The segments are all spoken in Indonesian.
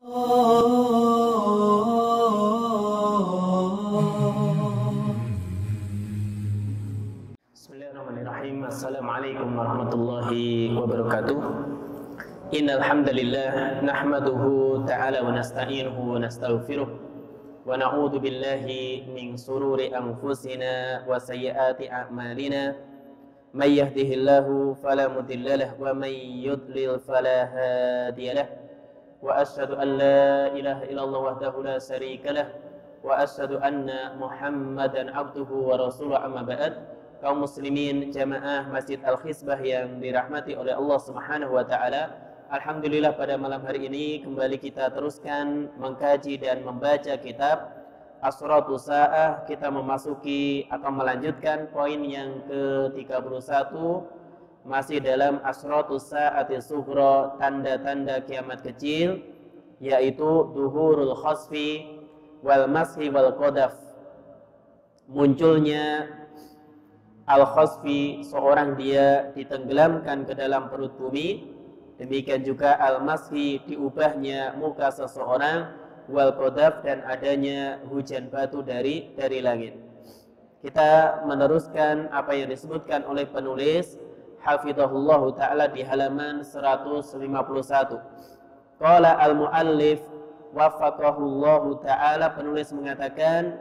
Bismillahirrahmanirrahim. Assalamualaikum warahmatullahi wabarakatuh. Innal hamdalillah nahmaduhu ta'ala wa nasta'inuhu wa nastaghfiruh wa na'udzu billahi min sururi anfusina wa sayyiati a'malina. May yahdihillahu fala mudilla lahu wa may yudlil fala hadiya lahu. Wa asyhadu an la ilaha illallah wahdahu la syarika lahu wa asyhadu anna Muhammadan abduhu wa rasuluhu, amma ba'd. Kaum muslimin jamaah Masjid Al-Khizbah yang dirahmati oleh Allah Subhanahu wa taala. Alhamdulillah pada malam hari ini kembali kita teruskan mengkaji dan membaca kitab Asratus Sa'ah. Kita memasuki atau melanjutkan poin yang ke-31 masih dalam Asratus Sa'ati Sughra, tanda-tanda kiamat kecil, yaitu Duhurul Khasfi wal Mashi wal Qadaf. Munculnya Al-Khasfi, seorang dia ditenggelamkan ke dalam perut bumi. Demikian juga Al-Mashi, diubahnya muka seseorang. Wal Qadaf, dan adanya hujan batu dari langit. Kita meneruskan apa yang disebutkan oleh penulis hafizahullah ta'ala di halaman 151. Qala al-muallif waffaqahullahu ta'ala, penulis mengatakan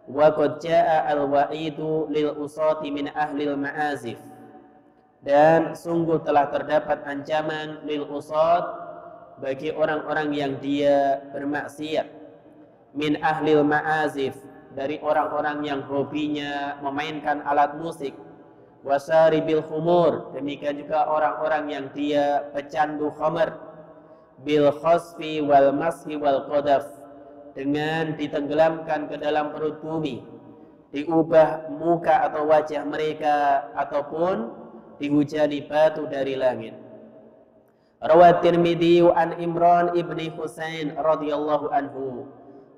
wa qad jaa al-wa'idu lil usati min ahli al-ma'azif, dan sungguh telah terdapat ancaman lil usat, bagi orang-orang yang dia bermaksiat, min ahli al-ma'azif, dari orang-orang yang hobinya memainkan alat musik, wasaribil khumur, demikian juga orang-orang yang dia pecandu khamar, bil khasfi wal mashi wal qadaf, dengan ditenggelamkan ke dalam perut bumi, diubah muka atau wajah mereka, ataupun dihujani batu dari langit. Rawat Tirmidzi an Imran ibni Husain radhiyallahu anhu.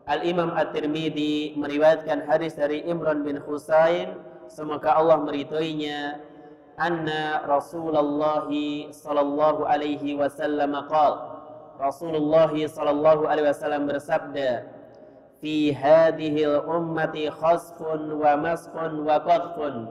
Al-Imam At-Tirmidzi meriwayatkan hadis dari Imran bin Husain, semoga Allah meridhoinya, anna Rasulullah sallallahu alaihi wasallam qala, Rasulullah sallallahu alaihi wasallam bersabda, fi hadhil ummati khasfun wa maskhun wa qadfun,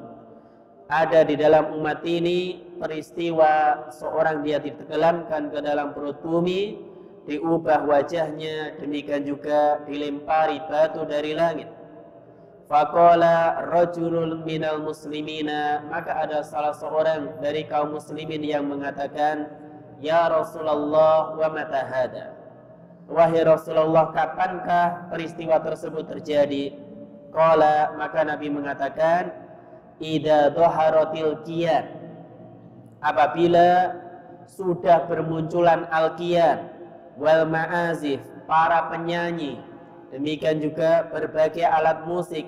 ada di dalam umat ini peristiwa seorang dia ditenggelamkan ke dalam perut bumi, diubah wajahnya, demikian juga dilempari batu dari langit. Faqala rajulun minal muslimina, maka ada salah seorang dari kaum muslimin yang mengatakan, ya Rasulullah, wa mata hada, wahai Rasulullah, kapankah peristiwa tersebut terjadi? Qala, maka Nabi mengatakan, idza dhaharatil qiyan, apabila sudah bermunculan al-qiyan, wal ma'azif, para penyanyi, demikian juga berbagai alat musik,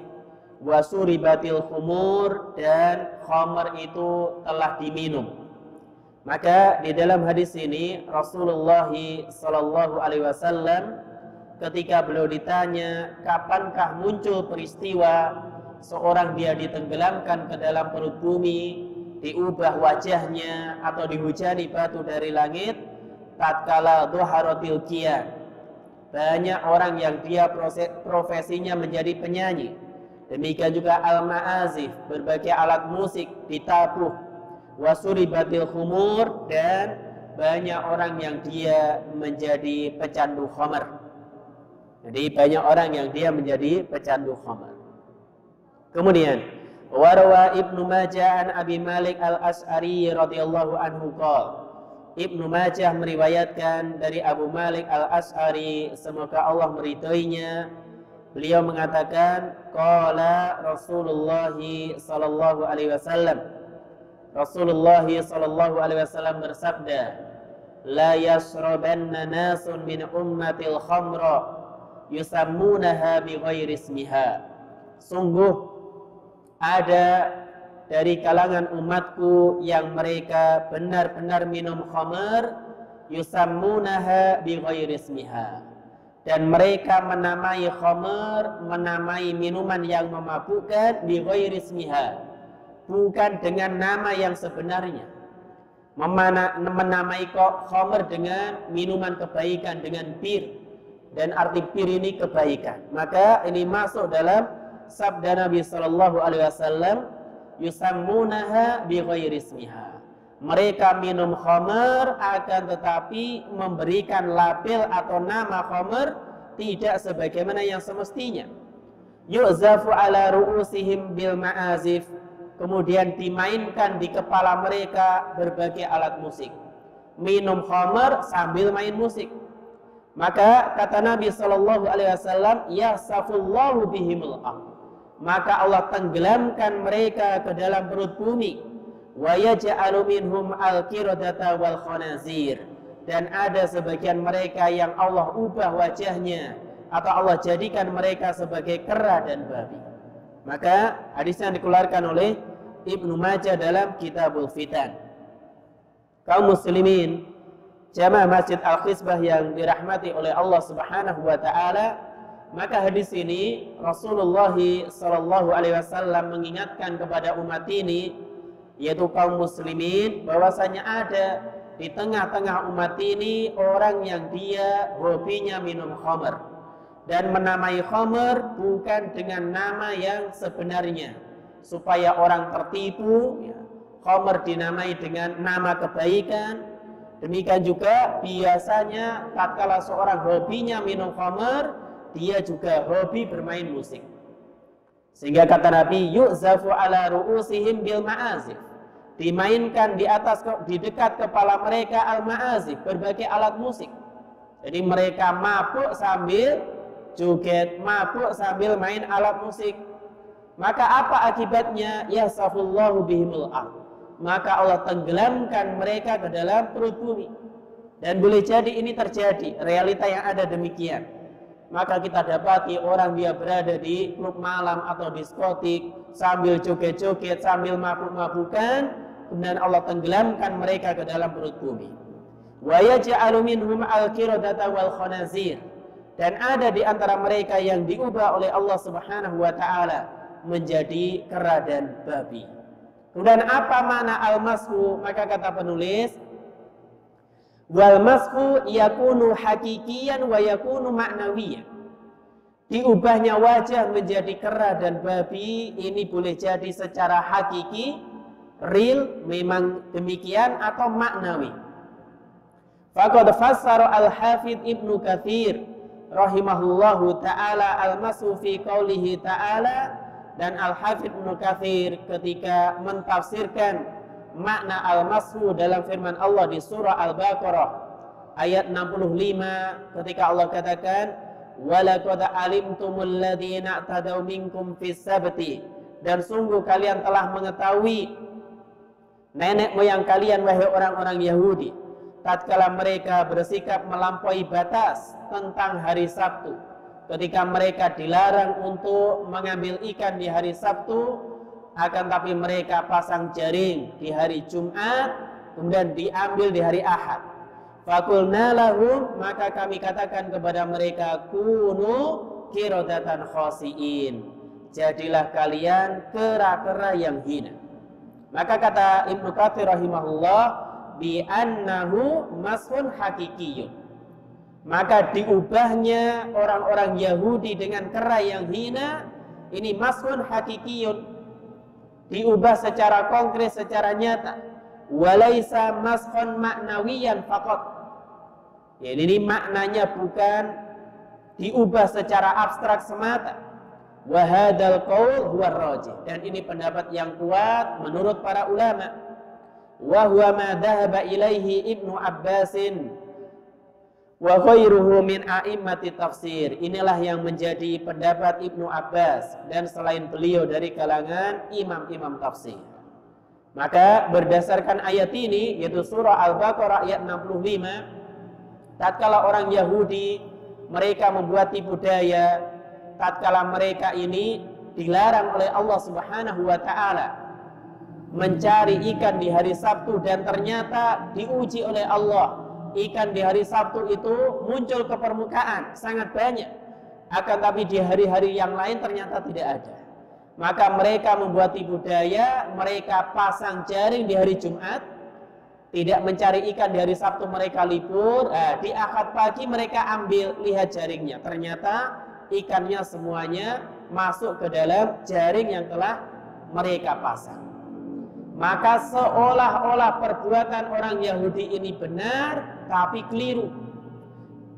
wasuribatil khumur, dan khamar itu telah diminum. Maka di dalam hadis ini Rasulullah sallallahu alaihi wasallam ketika beliau ditanya kapankah muncul peristiwa seorang dia ditenggelamkan ke dalam perut bumi, diubah wajahnya atau dihujani batu dari langit, tatkala dhuharatil qiyan, banyak orang yang dia profesinya menjadi penyanyi, demikian juga al-ma'azif, berbagai alat musik ditabuh, wasuribatil khumur, dan banyak orang yang dia menjadi pecandu khamar. Jadi banyak orang yang dia menjadi pecandu khamar. Kemudian warwa Ibnu Majah an Abi Malik al-Asy'ari radhiyallahu anhu qala, Ibnu Majah meriwayatkan dari Abu Malik al-Asy'ari, semoga Allah meridhoinya, beliau mengatakan, qala Rasulullah sallallahu alaihi wasallam, Rasulullah sallallahu alaihi wasallam bersabda, la yashrabanna nasun min ummatil khamra yusammunaha bi ghairi ismiha, sungguh ada dari kalangan umatku yang mereka benar-benar minum khamar, yusammunaha bi ghairi ismiha, dan mereka menamai khamar, menamai minuman yang memabukkan, bi ghairi ismiha, bukan dengan nama yang sebenarnya. Menamai khamar dengan minuman kebaikan, dengan bir, dan arti bir ini kebaikan. Maka ini masuk dalam sabda Nabi sallallahu alaihi wasallam, yusammunaha bi ghairi ismiha. Mereka minum khamar akan tetapi memberikan label atau nama khamar tidak sebagaimana yang semestinya. Yu'zafu ala ru'usihim bil ma'azif. Kemudian dimainkan di kepala mereka berbagai alat musik. Minum khamar sambil main musik. Maka kata Nabi sallallahu alaihi wasallam, yasafullahu bihimul ardh. Maka Allah tenggelamkan mereka ke dalam perut bumi. Wa yaj'alu minhum al-qiradata wal khanazir. Dan ada sebagian mereka yang Allah ubah wajahnya atau Allah jadikan mereka sebagai kera dan babi. Maka hadis yang dikeluarkan oleh Ibnu Majah dalam Kitabul Fitan. Kaum muslimin, jamaah Masjid Al-Khizbah yang dirahmati oleh Allah Subhanahu wa taala, maka hadis ini Rasulullah sallallahu alaihi wasallam mengingatkan kepada umat ini, yaitu kaum muslimin, bahwasanya ada di tengah-tengah umat ini orang yang dia hobinya minum khamar dan menamai khamar bukan dengan nama yang sebenarnya supaya orang tertipu. Khamar dinamai dengan nama kebaikan. Demikian juga biasanya tatkala seorang hobinya minum khamar, dia juga hobi bermain musik. Sehingga kata Nabi, yu'zafu ala ru'usihim bil ma'azif. Dimainkan di dekat kepala mereka al-ma'azif, berbagai alat musik. Jadi mereka mabuk sambil joget, mabuk sambil main alat musik. Maka apa akibatnya? Yasafullahu bihimul ardh. Maka Allah tenggelamkan mereka ke dalam perut bumi. Dan boleh jadi ini terjadi, realita yang ada demikian. Maka kita dapati orang dia berada di klub malam atau diskotik sambil joget-joget, sambil mabuk-mabukan, kemudian Allah tenggelamkan mereka ke dalam perut bumi. Wa yaj'alu minhum al-qiradata wal khanazir. Dan ada di antara mereka yang diubah oleh Allah Subhanahu wa taala menjadi kera dan babi. Kemudian apa makna al-mashu? Maka kata penulis, wal mashu yakunu hakikiyan wa yakunu ma'nawiyan. Diubahnya wajah menjadi kera dan babi ini boleh jadi secara hakiki, real, memang demikian, atau maknawi. Faqad fassara al-Hafidz Ibnu Katsir rahimahullahu ta'ala al-mashu fi qaulihi ta'ala. Dan Al-Hafidz Ibnu Katsir ketika mentafsirkan makna al-mashu dalam firman Allah di surah Al-Baqarah ayat 65 ketika Allah katakan walaqad alimtumul ladzina tadaw minkum fis sabti, dan sungguh kalian telah mengetahui nenek moyang kalian wahai orang-orang Yahudi tatkala mereka bersikap melampaui batas tentang hari Sabtu. Ketika mereka dilarang untuk mengambil ikan di hari Sabtu, akan tapi mereka pasang jaring di hari Jumat, kemudian diambil di hari Ahad. Faqulna lahum, maka kami katakan kepada mereka, kunu qiradatan khasiin. Jadilah kalian kera-kera yang hina. Maka kata Ibnu Katsir rahimahullah, bi annahu mashun haqiqiyyun. Maka diubahnya orang-orang Yahudi dengan kera yang hina, ini mashun hakikiyun, diubah secara konkret, secara nyata. Walaisa mashun maknawiyan faqat. Ya, ini maknanya bukan diubah secara abstrak semata. Wa hadzal qaul huwa rajih, dan ini pendapat yang kuat menurut para ulama. Wa huwa ma dhahaba ilaihi Ibnu Abbasin wa khairuhu min a'immati tafsir. Inilah yang menjadi pendapat Ibnu Abbas dan selain beliau dari kalangan imam-imam tafsir. Maka berdasarkan ayat ini, yaitu surah Al-Baqarah ayat 65, tatkala orang Yahudi mereka membuat tipu daya, tatkala mereka ini dilarang oleh Allah Subhanahu wa taala mencari ikan di hari Sabtu, dan ternyata diuji oleh Allah, ikan di hari Sabtu itu muncul ke permukaan sangat banyak, akan tapi di hari-hari yang lain ternyata tidak ada. Maka mereka membuat tipu daya, mereka pasang jaring di hari Jumat, tidak mencari ikan di hari Sabtu mereka libur, di Ahad pagi mereka ambil, lihat jaringnya, ternyata ikannya semuanya masuk ke dalam jaring yang telah mereka pasang. Maka seolah-olah perbuatan orang Yahudi ini benar, tapi keliru.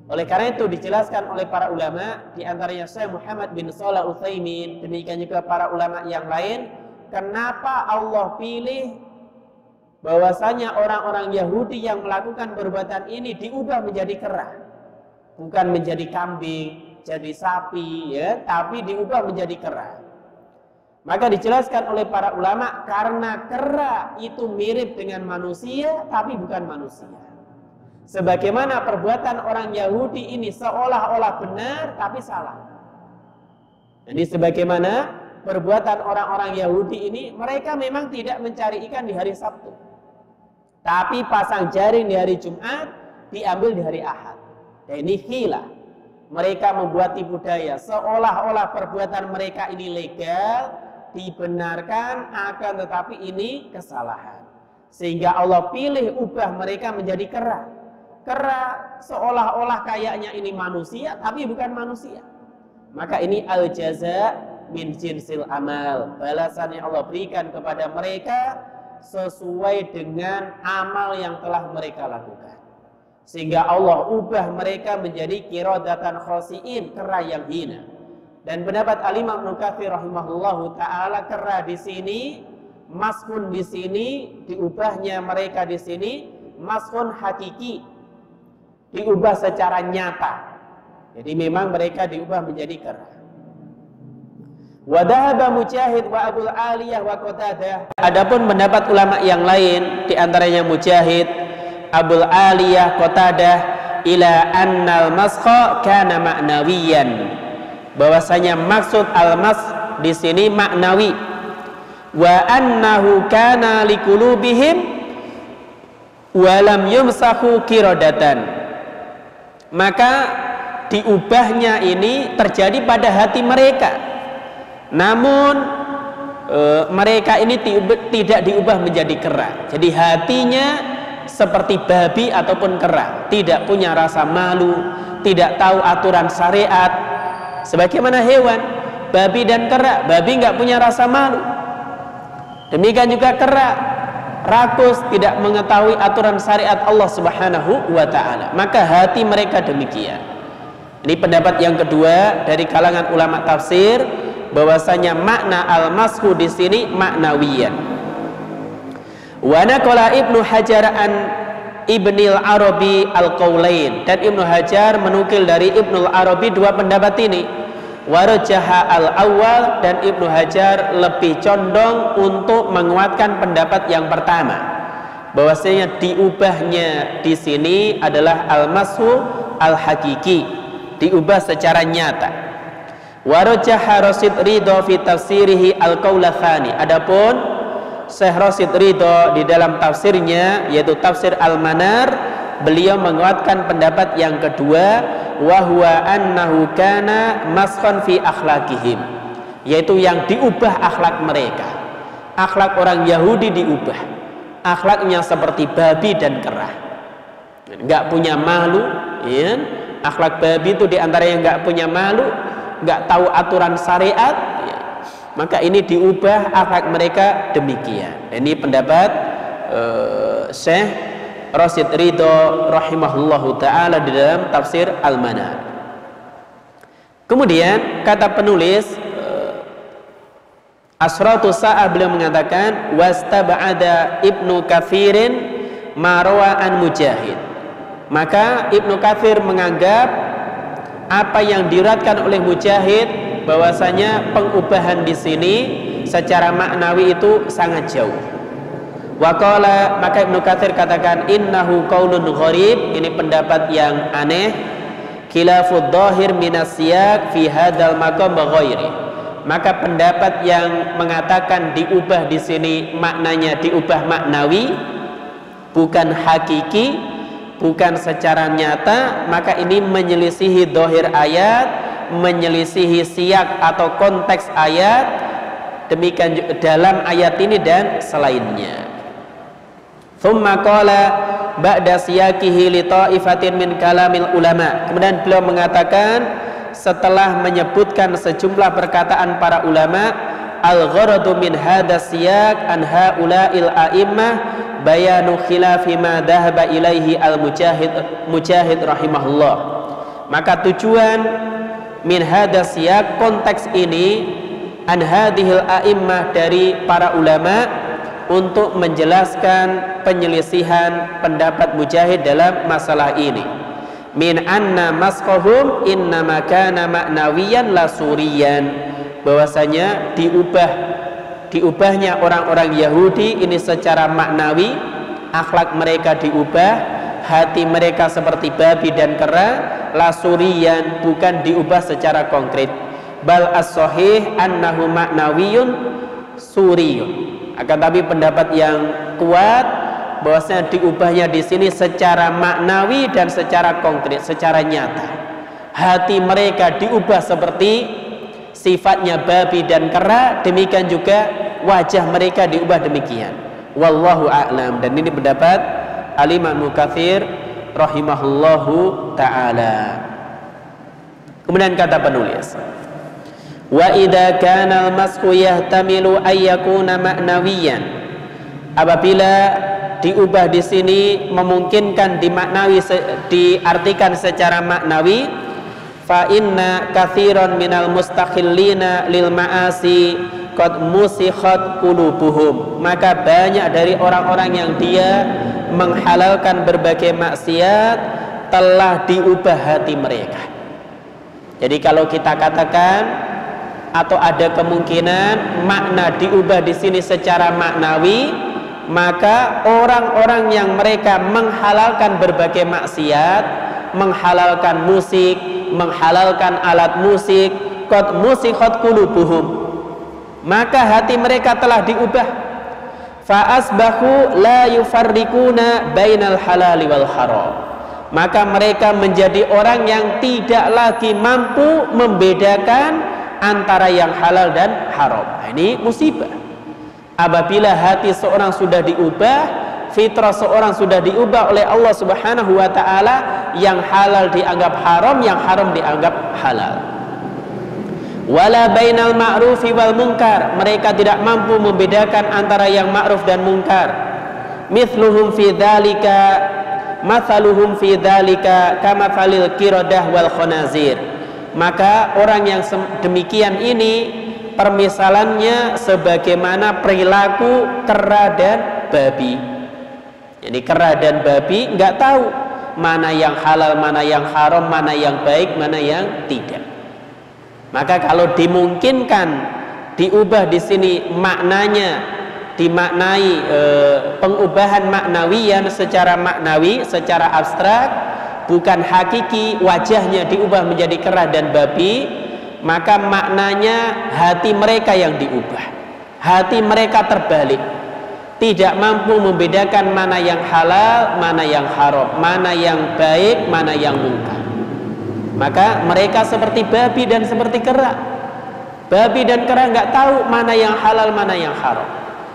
Oleh karena itu dijelaskan oleh para ulama, di antaranya Syekh Muhammad bin Shalih Al-Utsaimin, demikian juga para ulama yang lain, kenapa Allah pilih bahwasanya orang-orang Yahudi yang melakukan perbuatan ini diubah menjadi kera, bukan menjadi kambing, jadi sapi, ya, tapi diubah menjadi kera. Maka dijelaskan oleh para ulama, karena kera itu mirip dengan manusia, tapi bukan manusia. Sebagaimana perbuatan orang Yahudi ini seolah-olah benar, tapi salah. Jadi sebagaimana perbuatan orang-orang Yahudi ini, mereka memang tidak mencari ikan di hari Sabtu, tapi pasang jaring di hari Jumat, diambil di hari Ahad. Dan ini hilah. Mereka membuat tipu daya, seolah-olah perbuatan mereka ini legal, dibenarkan, akan tetapi ini kesalahan. Sehingga Allah pilih ubah mereka menjadi kera. Kera seolah-olah kayaknya ini manusia, tapi bukan manusia. Maka ini al-jaza min jinsil amal. Balasan yang Allah berikan kepada mereka sesuai dengan amal yang telah mereka lakukan. Sehingga Allah ubah mereka menjadi qiradatan khasiin, kera yang hina. Dan pendapat Al-Imam Ibnu Katsir rahimahullahu taala, kera di sini, mashun di sini, diubahnya mereka di sini mashun hakiki, diubah secara nyata. Jadi memang mereka diubah menjadi kera. Wa dhahaba Mujahid wa Abul Aliyah wa Qatadah. Adapun pendapat ulama yang lain, di antaranya Mujahid, Abul Aliyah, Qatadah, ila annal maskha kana ma'nawiyan, bahwasanya maksud al-mas di sini maknawi, wa annahu kana liqulubihim wa lam yumsahu qiradatan. Maka diubahnya ini terjadi pada hati mereka, namun mereka ini tidak diubah menjadi kera. Jadi hatinya seperti babi ataupun kera, tidak punya rasa malu, tidak tahu aturan syariat. Sebagaimana hewan, babi dan kera, babi nggak punya rasa malu, demikian juga kera, rakus, tidak mengetahui aturan syariat Allah Subhanahu wa ta'ala. Maka hati mereka demikian. Ini pendapat yang kedua dari kalangan ulama tafsir, bahwasanya makna al-mashu di sini maknawiyan. Wa naqala Ibnu Hajar an Ibnil Arabi al-Qaulain, dan Ibnu Hajar menukil dari Ibnul Arabi dua pendapat ini. Warajaha al-awwal, dan Ibnu Hajar lebih condong untuk menguatkan pendapat yang pertama, bahwasanya diubahnya di sini adalah al-mashu al-hakiki, diubah secara nyata. Warajaha Rasid Ridho fi tafsirihi al-qaula tsani. Adapun Syekh Rasid Ridho di dalam tafsirnya, yaitu tafsir Al-Manar, beliau menguatkan pendapat yang kedua, wa huwa annahu kana maskhan fi akhlaqihim, yaitu yang diubah akhlak mereka. Akhlak orang Yahudi diubah, akhlaknya seperti babi dan kera, nggak punya malu, ya. Akhlak babi itu diantara yang nggak punya malu, nggak tahu aturan syariat, ya. Maka ini diubah akhlak mereka demikian. Ini pendapat Syekh Rasid Ridho rahimahullahu ta'ala di dalam tafsir Al-Manar. Kemudian kata penulis Asratu Sa'ah, beliau mengatakan wastaba'ada Ibnu Katsirin ma rawa an Mujahid. Maka Ibnu Katsir menganggap apa yang diriwayatkan oleh Mujahid, bahwasanya pengubahan di sini secara maknawi itu sangat jauh. Waqala, maka Ibnu Katsir katakan innahu qaulun gharib, ini pendapat yang aneh, khilafud dhahir minas siyaq fi hadzal maqam ghairi. Maka pendapat yang mengatakan diubah di sini maknanya diubah maknawi, bukan hakiki, bukan secara nyata, maka ini menyelisihi dhahir ayat, menyelisihi siyak atau konteks ayat, demikian dalam ayat ini dan selainnya. Thumma qala ba'da siyakihi li ta'ifatin min kalamil ulama. Kemudian beliau mengatakan setelah menyebutkan sejumlah perkataan para ulama, al-gharadu min hadha siyak an haula'il a'immah bayanu khilafi ma dhahaba ilaihi al-mujahid rahimahullah. Maka tujuan min hadha siyak, konteks ini, an hadhil a'immah, dari para ulama, untuk menjelaskan penyelisihan pendapat Mujahid dalam masalah ini. Min anna masqahum innama kana ma'nawiyan la suriyan, bahwasanya diubahnya orang-orang Yahudi ini secara maknawi, akhlak mereka diubah, hati mereka seperti babi dan kera, la suriyan, bukan diubah secara konkret. Bal as-sahih annahu ma'nawiyun suriyun. Akan tapi pendapat yang kuat bahwasanya diubahnya di sini secara maknawi dan secara konkret, secara nyata. Hati mereka diubah seperti sifatnya babi dan kera, demikian juga wajah mereka diubah demikian. Wallahu a'lam. Dan ini pendapat Al-Imam Ibnu Katsir rahimahullahu taala. Kemudian kata penulis, wa idza kana al-masku yahtamilu ay yakuna ma'nawiyan, apabila diubah di sini memungkinkan diartikan secara maknawi, fa inna katsiran minal mustakhillina lil ma'asi qad musikhat qulubuhum, maka banyak dari orang-orang yang dia menghalalkan berbagai maksiat telah diubah hati mereka. Jadi kalau kita katakan atau ada kemungkinan makna diubah di sini secara maknawi, maka orang-orang yang mereka menghalalkan berbagai maksiat, menghalalkan musik, menghalalkan alat musik, qad musikhat qulubuhum, maka hati mereka telah diubah. Fa asbahu la yufarriquna bainal halali wal haram, maka mereka menjadi orang yang tidak lagi mampu membedakan antara yang halal dan haram. Ini musibah. Apabila hati seorang sudah diubah, fitrah seorang sudah diubah oleh Allah Subhanahu wa taala, yang halal dianggap haram, yang haram dianggap halal. Wala bainal ma'rufi wal munkar, mereka tidak mampu membedakan antara yang ma'ruf dan munkar. Mithluhum fi dzalika mathaluhum fi dzalika kamathalil qiradah wal khanazir, maka orang yang demikian ini permisalannya sebagaimana perilaku kera dan babi. Jadi kera dan babi nggak tahu mana yang halal, mana yang haram, mana yang baik, mana yang tidak. Maka kalau dimungkinkan diubah di sini maknanya, dimaknai pengubahan maknawian secara maknawi, secara abstrak, bukan hakiki, wajahnya diubah menjadi kera dan babi, maka maknanya hati mereka yang diubah. Hati mereka terbalik, tidak mampu membedakan mana yang halal, mana yang haram, mana yang baik, mana yang munkar. Maka mereka seperti babi dan seperti kera. Babi dan kera nggak tahu mana yang halal, mana yang haram.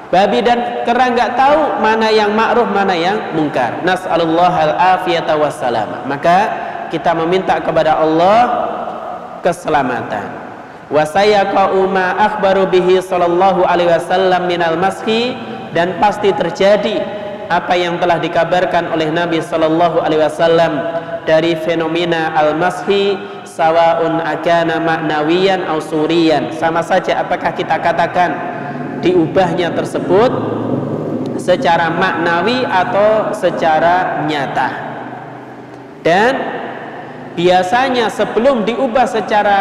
Babi dan kera nggak tahu mana yang ma'ruf, mana yang mungkar. Nas'alullahal afiyata wassalamah. Maka kita meminta kepada Allah keselamatan. Wa sayaqa'u ma akhbaru bihi sallallahu alaihi wasallam minal maski, dan pasti terjadi apa yang telah dikabarkan oleh Nabi sallallahu alaihi wasallam dari fenomena al-maski, sawaun akana ma'nawiyan aw suriyan, sama saja apakah kita katakan diubahnya tersebut secara maknawi atau secara nyata. Dan biasanya sebelum diubah secara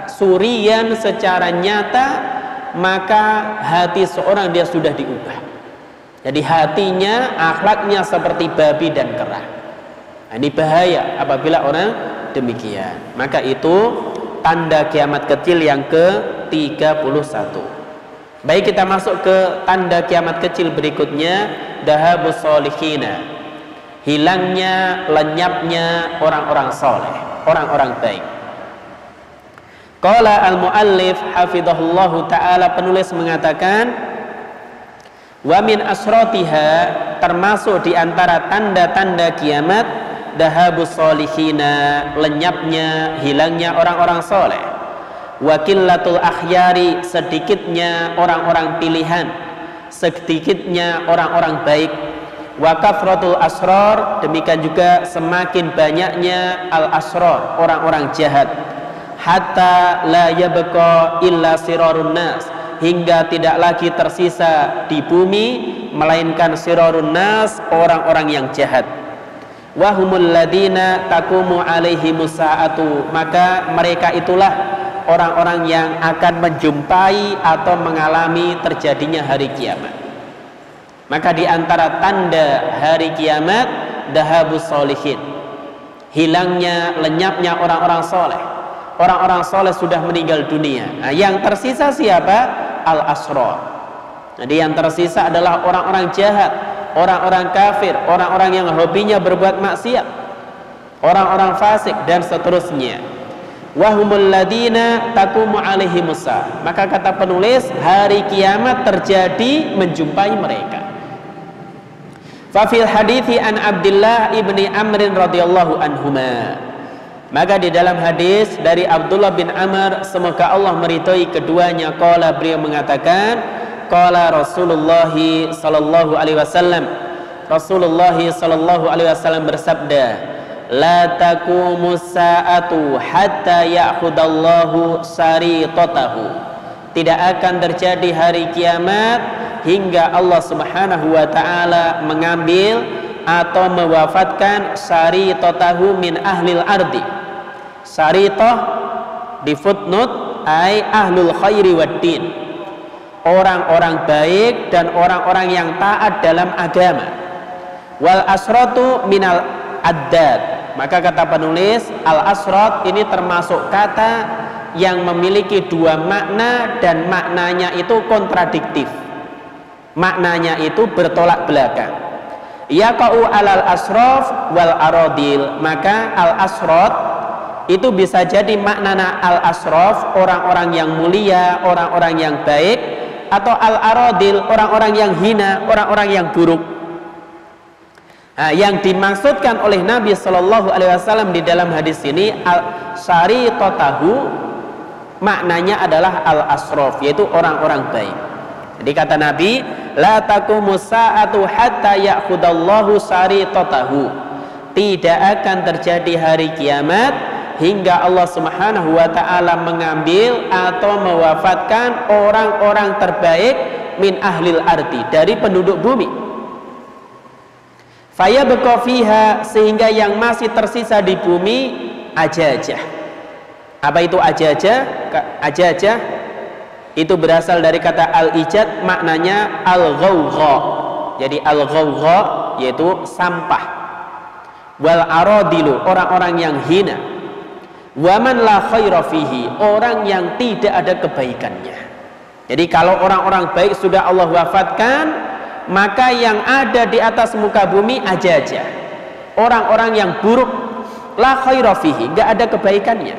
surian, secara nyata, maka hati seorang dia sudah diubah. Jadi hatinya, akhlaknya seperti babi dan kera. Nah, ini bahaya apabila orang demikian. Maka itu tanda kiamat kecil yang ke-31. Baik, kita masuk ke tanda kiamat kecil berikutnya, dahabus solihina, hilangnya, lenyapnya orang-orang soleh, orang-orang baik. Qala al-muallif hafidhahullahu ta'ala, penulis mengatakan, wa min asratiha, termasuk di antara tanda-tanda kiamat dahabus solihina, lenyapnya, hilangnya orang-orang soleh, wa qillatul akhyari, sedikitnya orang-orang pilihan, sedikitnya orang-orang baik, wa kafratul asrar, demikian juga semakin banyaknya al asrar, orang-orang jahat, hatta la yabqa illa sirarun nas, hingga tidak lagi tersisa di bumi melainkan sirarun nas, orang-orang yang jahat. Wahumul ladina taqumu alaihimus saatu, maka mereka itulah orang-orang yang akan menjumpai atau mengalami terjadinya hari kiamat. Maka di antara tanda hari kiamat dahabus solihin, hilangnya, lenyapnya orang-orang soleh. Orang-orang soleh sudah meninggal dunia. Nah, yang tersisa siapa? Al-asrar. Jadi yang tersisa adalah orang-orang jahat, orang-orang kafir, orang-orang yang hobinya berbuat maksiat, orang-orang fasik dan seterusnya. Wahumul ladina taqumu alaihimus saah. Maka kata penulis, hari kiamat terjadi menjumpai mereka. Fa fil hadithi an Abdullah ibni Amr radhiyallahu anhuma. Maka di dalam hadis dari Abdullah bin Amr, semoga Allah meridhai keduanya, qala, beliau mengatakan, qala Rasulullah sallallahu alaihi wasallam, Rasulullah sallallahu alaihi wasallam bersabda, la taqumus saatu hatta ya'khudallahu saritatahu. Tidak akan terjadi hari kiamat hingga Allah Subhanahu wa taala mengambil atau mewafatkan saritatahu min ahlil ardi. Saritah di footnote ai ahlul khairi waddin, orang-orang baik dan orang-orang yang taat dalam agama. Wal asratu minal addad. Maka kata penulis, al asrat ini termasuk kata yang memiliki dua makna dan maknanya itu kontradiktif. Maknanya itu bertolak belakang. Yaqa'u alal asraf wal aradil. Maka al asrat itu bisa jadi maknanya al asraf, orang-orang yang mulia, orang-orang yang baik, atau al aradil, orang-orang yang hina, orang-orang yang buruk. Nah, yang dimaksudkan oleh Nabi Shallallahu Alaihi Wasallam di dalam hadis ini al saritatahu, maknanya adalah al asraf, yaitu orang-orang baik. Jadi kata Nabi, la taqumus saatu hatta ya'khudallahu saritatahu. Tidak akan terjadi hari kiamat hingga Allah Subhanahu wa taala mengambil atau mewafatkan orang-orang terbaik min ahlil ardi, dari penduduk bumi. Fayabqa fiha, sehingga yang masih tersisa di bumi ajajah. Apa itu ajajah? Ajajah itu berasal dari kata al-ijad, maknanya al-ghawgha. Jadi al-ghawgha yaitu sampah. Wal aradilu, orang-orang yang hina. Waman la khaira fihi, orang yang tidak ada kebaikannya. Jadi kalau orang-orang baik sudah Allah wafatkan, maka yang ada di atas muka bumi ajajah, orang-orang yang buruk, la khaira fihi, enggak ada kebaikannya.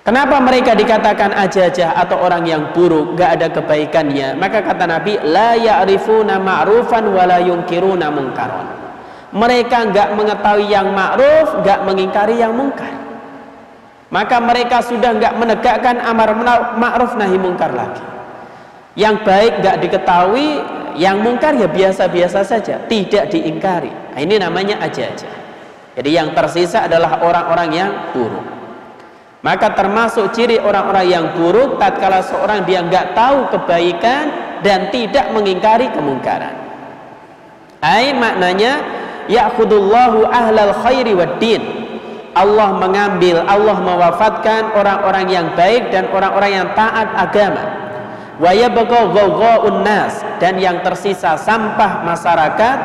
Kenapa mereka dikatakan ajajah atau orang yang buruk, enggak ada kebaikannya? Maka kata Nabi, la ya'rifuna ma'rufan wa la yunkiruna munkaran. Mereka enggak mengetahui yang ma'ruf, enggak mengingkari yang mungkar. Maka mereka sudah enggak menegakkan amar ma'ruf nahi mungkar lagi. Yang baik enggak diketahui, yang mungkar ya biasa-biasa saja, tidak diingkari. Nah, ini namanya ajajah. Jadi yang tersisa adalah orang-orang yang buruk. Maka termasuk ciri orang-orang yang buruk tatkala seorang dia enggak tahu kebaikan dan tidak mengingkari kemungkaran. Ai maknanya ya'khudullahu ahlal khairi waddin. Allah mengambil, Allah mewafatkan orang-orang yang baik dan orang-orang yang taat agama. Wa yabqa ghawgha'un nas, dan yang tersisa sampah masyarakat,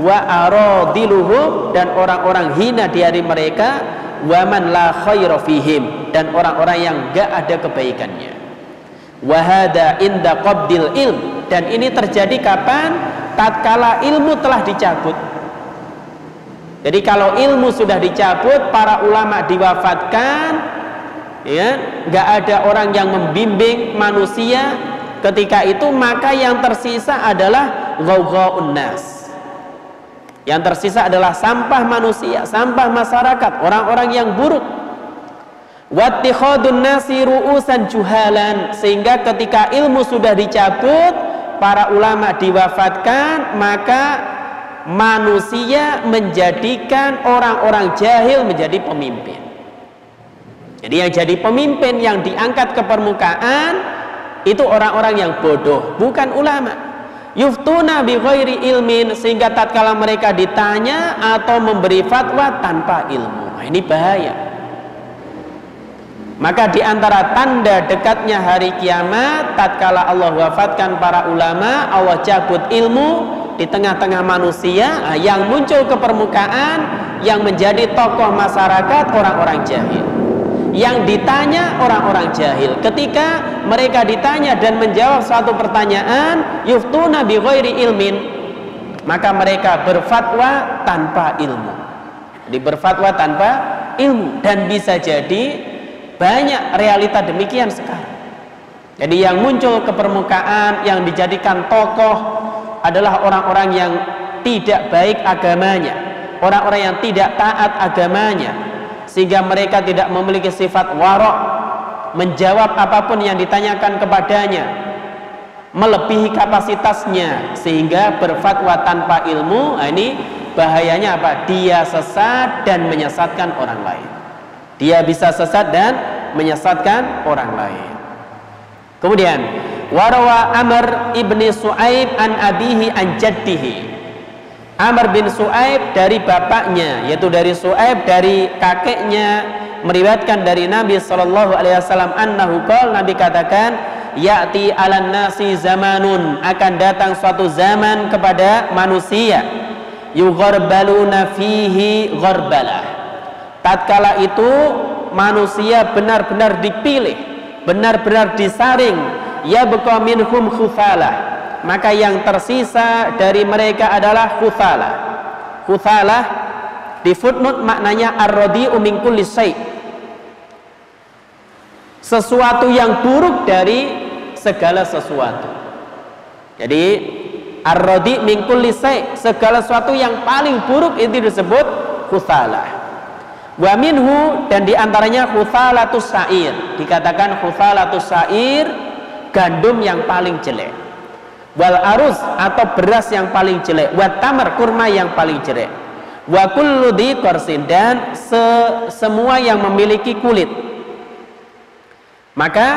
wa aradiluhum, dan orang-orang hina di hari mereka, wa man la khaira fihim, dan orang-orang yang enggak ada kebaikannya. Wa hada inda qabdil ilm, dan ini terjadi kapan? Tatkala ilmu telah dicabut. Jadi kalau ilmu sudah dicabut, para ulama diwafatkan, ya, nggak ada orang yang membimbing manusia, ketika itu maka yang tersisa adalah ghawghaun nas. Yang tersisa adalah sampah manusia, sampah masyarakat, orang-orang yang buruk. Wattikhadun nasi ru'usan juhalan, sehingga ketika ilmu sudah dicabut, para ulama diwafatkan, maka manusia menjadikan orang-orang jahil menjadi pemimpin. Jadi yang jadi pemimpin, yang diangkat ke permukaan itu orang-orang yang bodoh, bukan ulama. Yuftuna bi ghairi ilmin, sehingga tatkala mereka ditanya atau memberi fatwa tanpa ilmu. Nah, ini bahaya. Maka di antara tanda dekatnya hari kiamat, tatkala Allah wafatkan para ulama, Allah cabut ilmu di tengah-tengah manusia, yang muncul ke permukaan, yang menjadi tokoh masyarakat orang-orang jahil. Yang ditanya orang-orang jahil. Ketika mereka ditanya dan menjawab suatu pertanyaan, yuftuna bi ghairi ilmin, maka mereka berfatwa tanpa ilmu. Jadi berfatwa tanpa ilmu, dan bisa jadi banyak realita demikian sekarang. Jadi yang muncul ke permukaan, yang dijadikan tokoh adalah orang-orang yang tidak baik agamanya, orang-orang yang tidak taat agamanya, sehingga mereka tidak memiliki sifat warok, menjawab apapun yang ditanyakan kepadanya, melebihi kapasitasnya, sehingga berfatwa tanpa ilmu. Nah, ini bahayanya apa? Dia sesat dan menyesatkan orang lain. Dia bisa sesat dan menyesatkan orang lain. Kemudian warawa Amr ibni Su'aib an abihi an jaddihi. Amr bin Su'aib dari bapaknya, yaitu dari Su'aib dari kakeknya, meriwayatkan dari Nabi SAW annahu qala, Nabi katakan, ya'ti 'alan nasi zamanun, akan datang suatu zaman kepada manusia, yugharbaluna fihi gharbalah. Tatkala itu manusia benar-benar dipilih, benar-benar disaring, yabqa minhum khuthalah, maka yang tersisa dari mereka adalah khuthalah. Khuthalah di footnote maknanya ar-radi'u min kulli syai', sesuatu yang buruk dari segala sesuatu. Jadi ar-radi' min kulli syai', segala sesuatu yang paling buruk itu disebut khuthalah. Wa minhu, dan diantaranya khuthalatus sa'ir, dikatakan khuthalatus sa'ir, gandum yang paling jelek. Wal aruz, atau beras yang paling jelek. Wa tamar, kurma yang paling jelek. Wa kullu dhi qarsin, dan semua yang memiliki kulit. Maka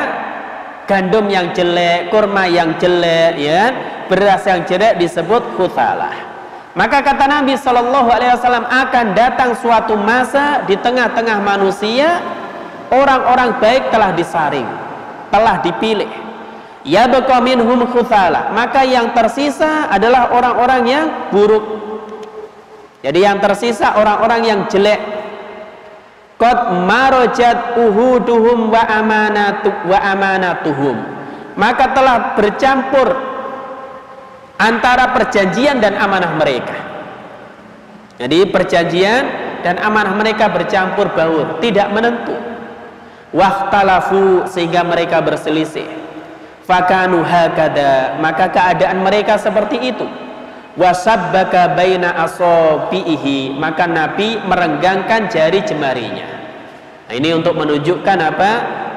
gandum yang jelek, kurma yang jelek, ya, beras yang jelek disebut khuthalah. Maka kata Nabi SAW, akan datang suatu masa di tengah-tengah manusia, orang-orang baik telah disaring, telah dipilih. Yabqa minhum khuthalah, maka yang tersisa adalah orang-orang yang buruk. Jadi yang tersisa orang-orang yang jelek. Qad marajat uhuduhum wa amanatuhum, maka telah bercampur antara perjanjian dan amanah mereka. Jadi perjanjian dan amanah mereka bercampur baur, tidak menentu. Wahtalafu, sehingga mereka berselisih. Fakanu hakada, maka keadaan mereka seperti itu. Wasabbaka baina asabihi, maka Nabi merenggangkan jari jemarinya. Nah, ini untuk menunjukkan apa?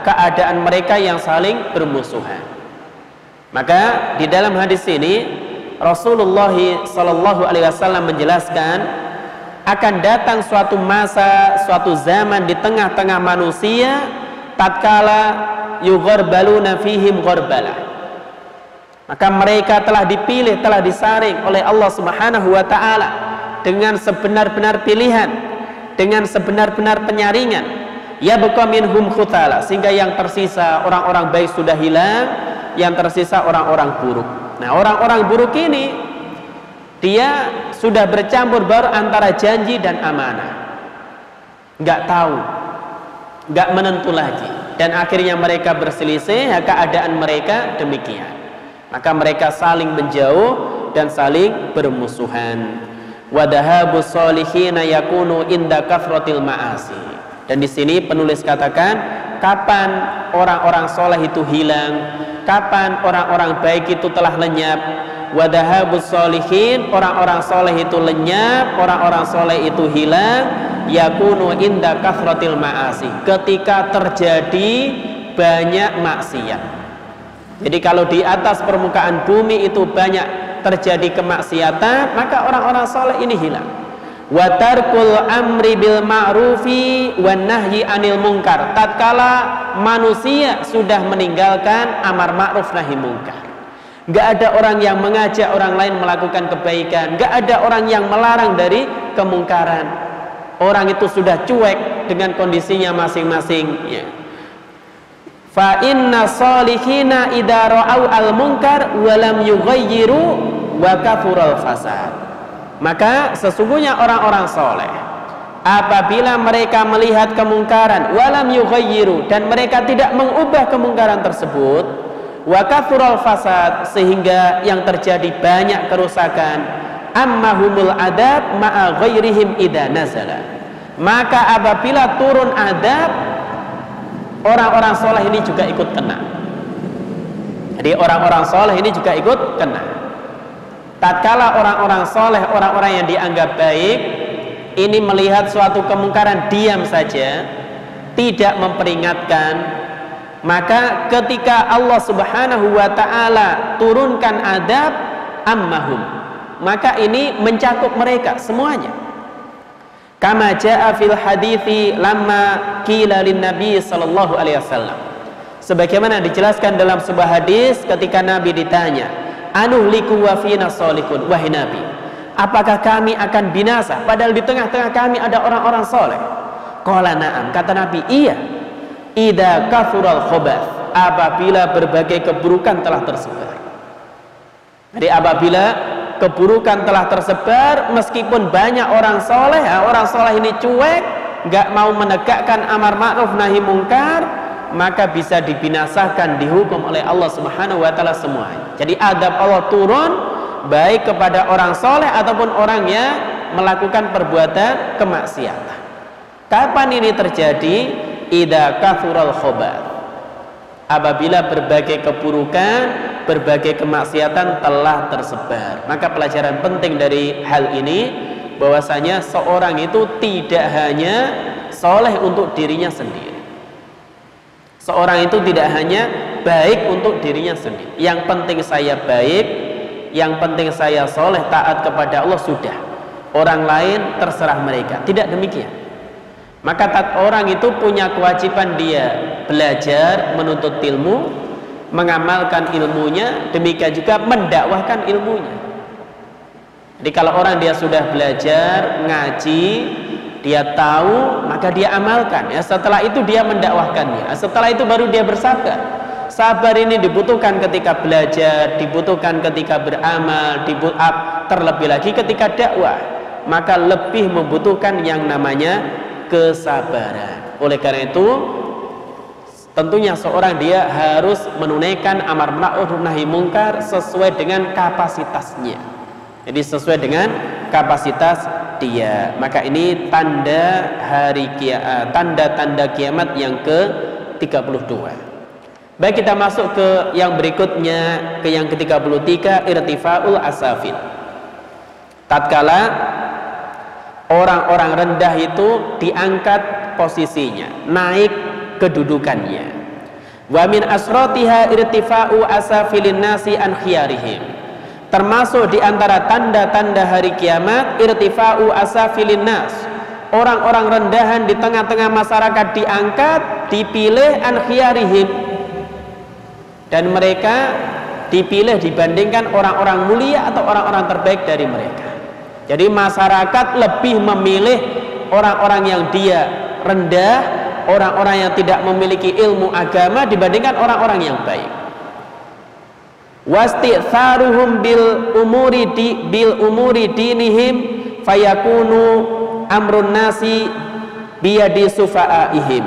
Keadaan mereka yang saling bermusuhan. Maka di dalam hadis ini Rasulullah SAW menjelaskan, akan datang suatu masa, suatu zaman di tengah-tengah manusia, tatkala yugharbaluna fihim gharbalah, maka mereka telah dipilih, telah disaring oleh Allah Subhanahu wa ta'ala dengan sebenar-benar pilihan, dengan sebenar-benar penyaringan. Yabqa minhum khuthalah, sehingga yang tersisa orang-orang baik sudah hilang, yang tersisa orang-orang buruk. Nah, orang-orang buruk ini dia sudah bercampur baur antara janji dan amanah, nggak tahu, nggak menentu lagi, dan akhirnya mereka berselisih. Keadaan mereka demikian, maka mereka saling menjauh dan saling bermusuhan. Wadahabus solihina yakunu inda kafrotil ma'asi, dan di sini penulis katakan kapan orang-orang soleh itu hilang, kapan orang-orang baik itu telah lenyap. Wadahabus solihin, orang-orang soleh itu lenyap, orang-orang soleh itu hilang. Yakunu inda kathratil ma'asi, ketika terjadi banyak maksiat. Jadi kalau di atas permukaan bumi itu banyak terjadi kemaksiatan, maka orang-orang soleh ini hilang. Wa tarkul amri bil ma'rufi wan nahyi anil munkar, tatkala manusia sudah meninggalkan amar ma'ruf nahi munkar. Enggak ada orang yang mengajak orang lain melakukan kebaikan, enggak ada orang yang melarang dari kemungkaran. Orang itu sudah cuek dengan kondisinya masing-masing, ya. Fa inna salihina idza ra'au al munkar wa lam yughayyiru wa kathural fasad. Maka sesungguhnya orang-orang soleh, apabila mereka melihat kemungkaran, walam yughayyiru, dan mereka tidak mengubah kemungkaran tersebut, wa kathural fasad, sehingga yang terjadi banyak kerusakan, ammahumul adab ma'a ghairihim idza nazala. Maka apabila turun adab, orang-orang soleh ini juga ikut kena. Jadi orang-orang soleh ini juga ikut kena. Tatkala orang-orang soleh, orang-orang yang dianggap baik ini melihat suatu kemungkaran, diam saja, tidak memperingatkan, maka ketika Allah Subhanahu wa ta'ala turunkan adab, ammahum, maka ini mencakup mereka semuanya. Kama jaa fil hadithi lamma qila lin nabi sallallahu alaihi wasallam, sebagaimana dijelaskan dalam sebuah hadis ketika Nabi ditanya, anuhliku wa fina solihun, wahai Nabi, apakah kami akan binasa padahal di tengah-tengah kami ada orang-orang soleh? Qala na'am, kata Nabi, iya. Idza kathural khobath, apabila berbagai keburukan telah tersebar. Jadi apabila keburukan telah tersebar, meskipun banyak orang soleh, orang soleh ini cuek, nggak mau menegakkan amar ma'ruf nahi mungkar, maka bisa dibinasakan, dihukum oleh Allah Subhanahu wa ta'ala semuanya. Jadi adab Allah turun baik kepada orang soleh ataupun orang yang melakukan perbuatan kemaksiatan. Kapan ini terjadi? Idza kathural khobath, apabila berbagai keburukan, berbagai kemaksiatan telah tersebar. Maka pelajaran penting dari hal ini, bahwasanya seorang itu tidak hanya soleh untuk dirinya sendiri. Seorang itu tidak hanya baik untuk dirinya sendiri. Yang penting saya baik, yang penting saya soleh, taat kepada Allah, sudah. Orang lain terserah mereka. Tidak demikian. Maka orang itu punya kewajiban, dia belajar, menuntut ilmu, mengamalkan ilmunya, demikian juga mendakwahkan ilmunya. Jadi kalau orang dia sudah belajar, ngaji, dia tahu, maka dia amalkan, ya. Setelah itu dia mendakwahkannya. Setelah itu baru dia bersabar. Sabar ini dibutuhkan ketika belajar, dibutuhkan ketika beramal, terlebih lagi ketika dakwah. Maka lebih membutuhkan yang namanya kesabaran. Oleh karena itu, tentunya seorang dia harus menunaikan amar ma'ruf nahi mungkar sesuai dengan kapasitasnya. Jadi sesuai dengan kapasitas dia. Maka ini tanda hari kiamat, tanda-tanda kiamat yang ke-32. Baik, kita masuk ke yang berikutnya, ke yang ke-33, irtifa'ul asafil. Tatkala orang-orang rendah itu diangkat posisinya, naik kedudukannya. Wa min asratiha irtifa'u asafilin nasi an khiyarihim. Termasuk di antara tanda-tanda hari kiamat, irtifa'u asafilin nas, orang-orang rendahan di tengah-tengah masyarakat diangkat, dipilih an khiyarihim, dan mereka dipilih dibandingkan orang-orang mulia atau orang-orang terbaik dari mereka. Jadi masyarakat lebih memilih orang-orang yang dia rendah, orang-orang yang tidak memiliki ilmu agama dibandingkan orang-orang yang baik. Wasti'tharuhum bil umuri dinihim fayakunu amrun nasi biyadi sufa'aihim.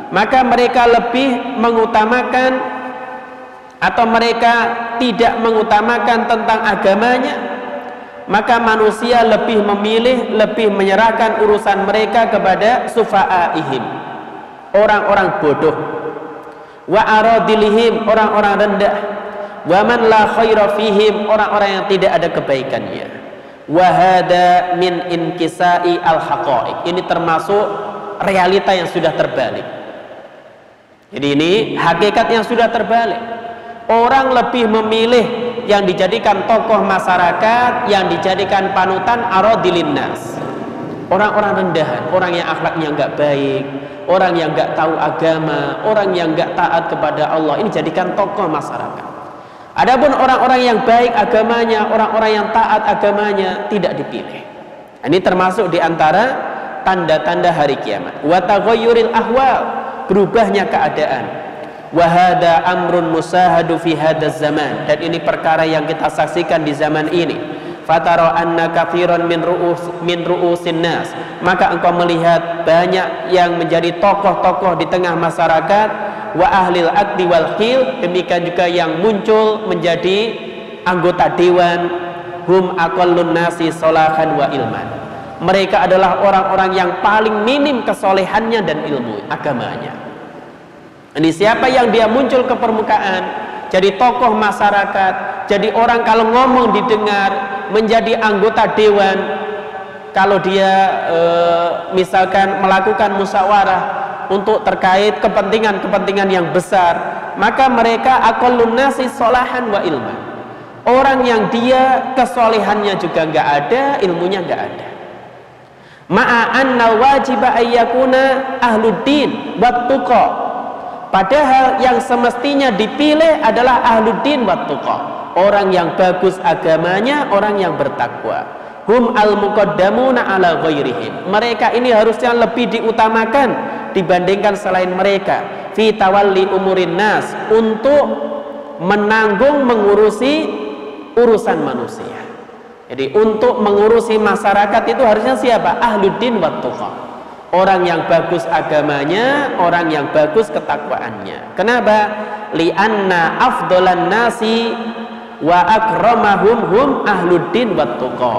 Maka mereka lebih mengutamakan, atau mereka tidak mengutamakan tentang agamanya, maka manusia lebih memilih, lebih menyerahkan urusan mereka kepada sufa'aihim, orang-orang bodoh. wa aradilihim, orang-orang rendah, wa man la khaira fihim, orang-orang yang tidak ada kebaikannya. Wa hada min inkisai al-haqaiq, ini termasuk realita yang sudah terbalik. Jadi ini hakikat yang sudah terbalik. Orang lebih memilih yang dijadikan tokoh masyarakat, yang dijadikan panutan aradilin nas, orang-orang rendahan, orang yang akhlaknya nggak baik, orang yang nggak tahu agama, orang yang nggak taat kepada Allah, ini jadikan tokoh masyarakat. Adapun orang-orang yang baik agamanya, orang-orang yang taat agamanya tidak dipilih. Ini termasuk diantara tanda-tanda hari kiamat. Wa taghayyuril ahwal, berubahnya keadaan. Wa hadza amrun musahadu fi hadzal zaman, dan ini perkara yang kita saksikan di zaman ini. Fatara anna katsiran min ru'usin nas, maka engkau melihat banyak yang menjadi tokoh-tokoh di tengah masyarakat, wa ahlil aqdi wal khil, demikian juga yang muncul menjadi anggota dewan, hum aqallun nasi salahan wa ilman, mereka adalah orang-orang yang paling minim kesolehannya dan ilmu agamanya. Ini siapa yang dia muncul ke permukaan, jadi tokoh masyarakat, jadi orang kalau ngomong didengar, menjadi anggota dewan, kalau dia misalkan melakukan musyawarah untuk terkait kepentingan-kepentingan yang besar, maka mereka aqallun nasi sholahan wa ilman, orang yang dia kesolehannya juga nggak ada, ilmunya nggak ada. Ma'anna wajiba ayyakuna ahluddin wat tuqa, padahal yang semestinya dipilih adalah ahluddin wat tuqa, orang yang bagus agamanya, orang yang bertakwa. Hum al muqaddamuna ala ghairihim, mereka ini harusnya lebih diutamakan dibandingkan selain mereka. Fi tawalli umurin nas, untuk menanggung mengurusi urusan manusia. Jadi untuk mengurusi masyarakat itu harusnya siapa? Ahluddin wat tuqa, orang yang bagus agamanya, orang yang bagus ketakwaannya. Kenapa? Li'anna afdolan nasi wa akramahum hum ahluddin wat tuqa,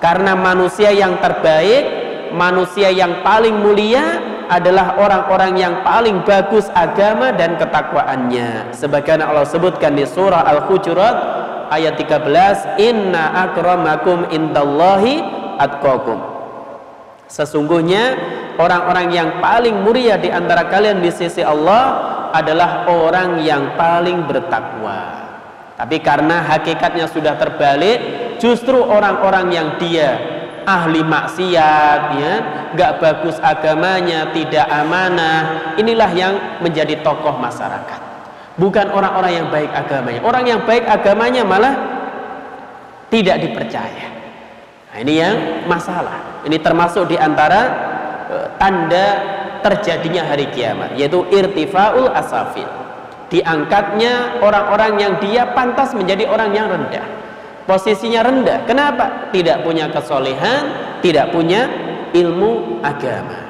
karena manusia yang terbaik, manusia yang paling mulia adalah orang-orang yang paling bagus agama dan ketakwaannya. Sebagaimana Allah sebutkan di surah Al-Hujurat ayat 13, inna akramakum indallahi atqakum, sesungguhnya orang-orang yang paling mulia di antara kalian di sisi Allah adalah orang yang paling bertakwa. Tapi karena hakikatnya sudah terbalik, justru orang-orang yang dia ahli maksiat, ya, gak bagus agamanya, tidak amanah, inilah yang menjadi tokoh masyarakat, bukan orang-orang yang baik agamanya. Orang yang baik agamanya malah tidak dipercaya. Nah, ini yang masalah. Ini termasuk diantara tanda terjadinya hari kiamat, yaitu irtifaul asafil, diangkatnya orang-orang yang dia pantas menjadi orang yang rendah, posisinya rendah. Kenapa? Tidak punya kesolehan, tidak punya ilmu agama.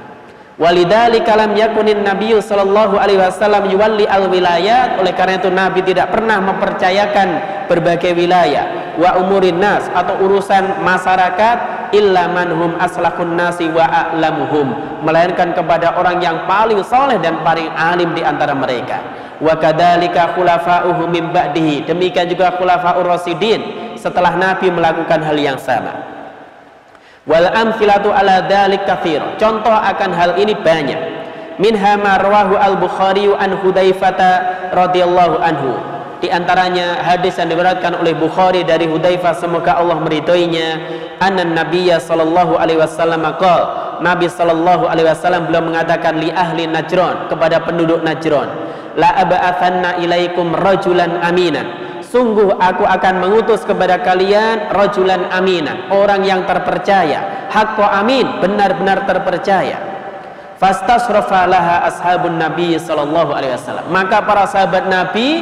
Walidzalika lam yakunin nabiyyu sallallahu alaihi wasallam yuwalli al-wilayat, oleh karena itu Nabi tidak pernah mempercayakan berbagai wilayah wa umurin nas, atau urusan masyarakat, illa manhum aslahun nasi wa a'lamuhum, melainkan kepada orang yang paling soleh dan paling alim di antara mereka. Wa kadzalika khulafa'uhu min ba'dihi, demikian juga khulafa'ur rasyidin setelah Nabi melakukan hal yang sama. Wal amthilatu ala dzalik katsir, contoh akan hal ini banyak. Minha ma rawahu al-Bukhari an Hudzaifah radhiyallahu anhu, di antaranya hadis yang diriwayatkan oleh Bukhari dari Hudzaifah, semoga Allah meridhoinya, anna nabiyya sallallahu alaihi wasallam qala, Nabi sallallahu alaihi wasallam beliau mengatakan li ahli Najran, kepada penduduk Najran, la aba'athanna ilaikum rajulan aminan, sungguh aku akan mengutus kepada kalian rajulan aminan, orang yang terpercaya, haqqo amin, benar-benar terpercaya. Fastasrafa laha ashabun nabi sallallahu alaihi wasallam, maka para sahabat Nabi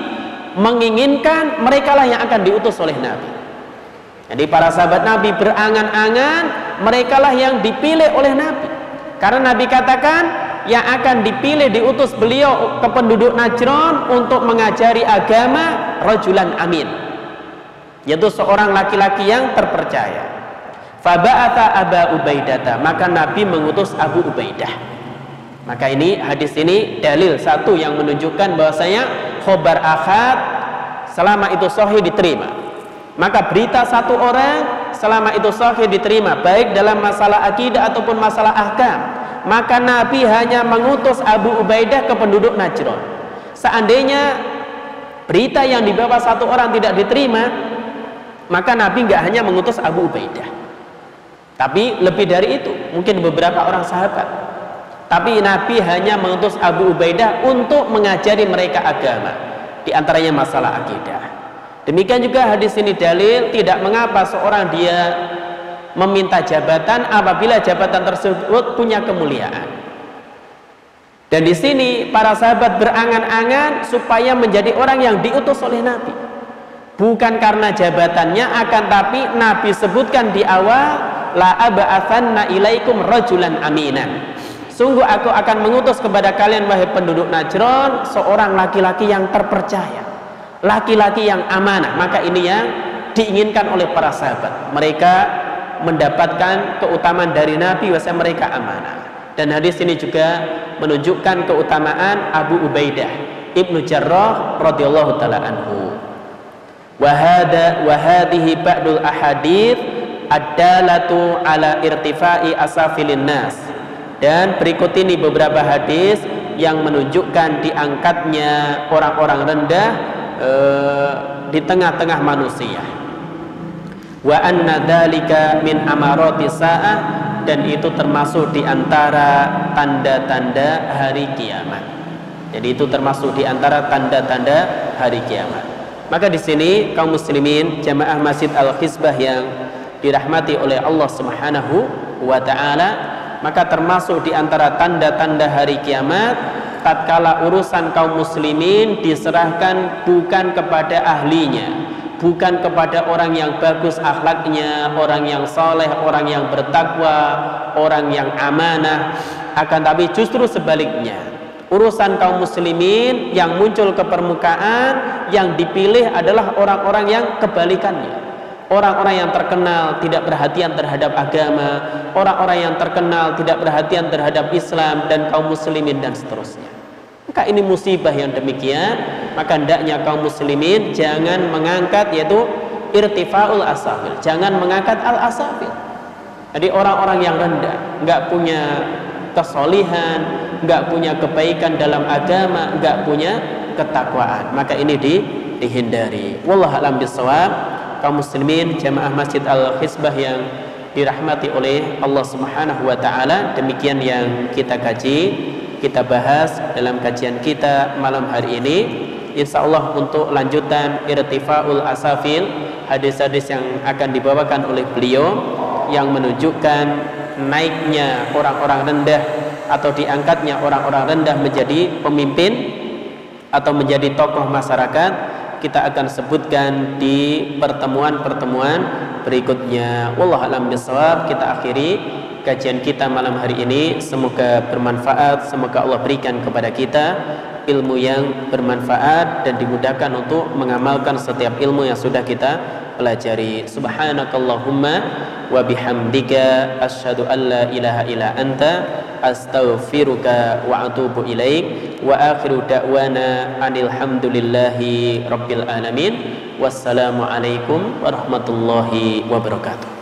menginginkan merekalah yang akan diutus oleh Nabi. Jadi para sahabat Nabi berangan-angan merekalah yang dipilih oleh Nabi, karena Nabi katakan yang akan dipilih diutus beliau ke penduduk Najran untuk mengajari agama rajulan amin, yaitu seorang laki-laki yang terpercaya. Faba'atha Aba Ubaidah, maka Nabi mengutus Abu Ubaidah. Maka ini hadis ini dalil satu yang menunjukkan bahwasanya khobar ahad selama itu sahih diterima. Maka berita satu orang selama itu sahih diterima, baik dalam masalah akidah ataupun masalah ahkam. Maka Nabi hanya mengutus Abu Ubaidah ke penduduk Najran. Seandainya berita yang dibawa satu orang tidak diterima, maka Nabi nggak hanya mengutus Abu Ubaidah, tapi lebih dari itu, mungkin beberapa orang sahabat. Tapi Nabi hanya mengutus Abu Ubaidah untuk mengajari mereka agama, di antaranya masalah akidah. Demikian juga hadis ini dalil tidak mengapa seorang dia meminta jabatan apabila jabatan tersebut punya kemuliaan. Dan di sini para sahabat berangan-angan supaya menjadi orang yang diutus oleh Nabi. Bukan karena jabatannya, akan tapi Nabi sebutkan di awal, la aba'atsanna ilaikum rajulan aminan. Sungguh aku akan mengutus kepada kalian wahai penduduk Najran seorang laki-laki yang terpercaya, laki-laki yang amanah. Maka ini yang diinginkan oleh para sahabat. Mereka mendapatkan keutamaan dari Nabi bahwa mereka amanah. Dan hadis ini juga menunjukkan keutamaan Abu Ubaidah Ibnu Jarrah radhiyallahu taala anhu. Wa hadhihi ba'dul ahadits ad-dalatu ala irtifai asafilin nas. Dan berikut ini beberapa hadis yang menunjukkan diangkatnya orang-orang rendah di tengah-tengah manusia. Wa anna dzalika min amarati sa'ah, dan itu termasuk di antara tanda-tanda hari kiamat. Jadi itu termasuk di antara tanda-tanda hari kiamat. Maka di sini kaum muslimin jamaah Masjid Al-Khizbah yang dirahmati oleh Allah Subhanahu wa taala, maka termasuk di antara tanda-tanda hari kiamat tatkala urusan kaum muslimin diserahkan bukan kepada ahlinya, bukan kepada orang yang bagus akhlaknya, orang yang soleh, orang yang bertakwa, orang yang amanah, akan tapi justru sebaliknya, urusan kaum muslimin yang muncul ke permukaan, yang dipilih adalah orang-orang yang kebalikannya. Orang-orang yang terkenal tidak perhatian terhadap agama, orang-orang yang terkenal tidak perhatian terhadap Islam dan kaum muslimin dan seterusnya. Maka ini musibah yang demikian. Maka hendaknya kaum muslimin jangan mengangkat, yaitu irtifaul asafil, jangan mengangkat al-asafil. Jadi orang-orang yang rendah, nggak punya kesolihan, nggak punya kebaikan dalam agama, nggak punya ketakwaan, maka ini dihindari. Wallahu a'lam bishawab. Kaum muslimin jamaah Masjid Al-Khizbah yang dirahmati oleh Allah Subhanahu wa taala, demikian yang kita kaji, kita bahas dalam kajian kita malam hari ini. Insyaallah untuk lanjutan irtifaul asafil, hadis-hadis yang akan dibawakan oleh beliau yang menunjukkan naiknya orang-orang rendah atau diangkatnya orang-orang rendah menjadi pemimpin atau menjadi tokoh masyarakat, kita akan sebutkan di pertemuan-pertemuan berikutnya. Wallahu a'lam bishawab. Kita akhiri kajian kita malam hari ini. Semoga bermanfaat, semoga Allah berikan kepada kita ilmu yang bermanfaat dan dimudahkan untuk mengamalkan setiap ilmu yang sudah kita pelajari. Subhanakallahumma wa bihamdika asyhadu an la ilaha illa anta astaghfiruka wa atubu ilaik. Wa akhiru da'wana anil hamdulillahi rabbil alamin. Wassalamu alaikum warahmatullahi wabarakatuh.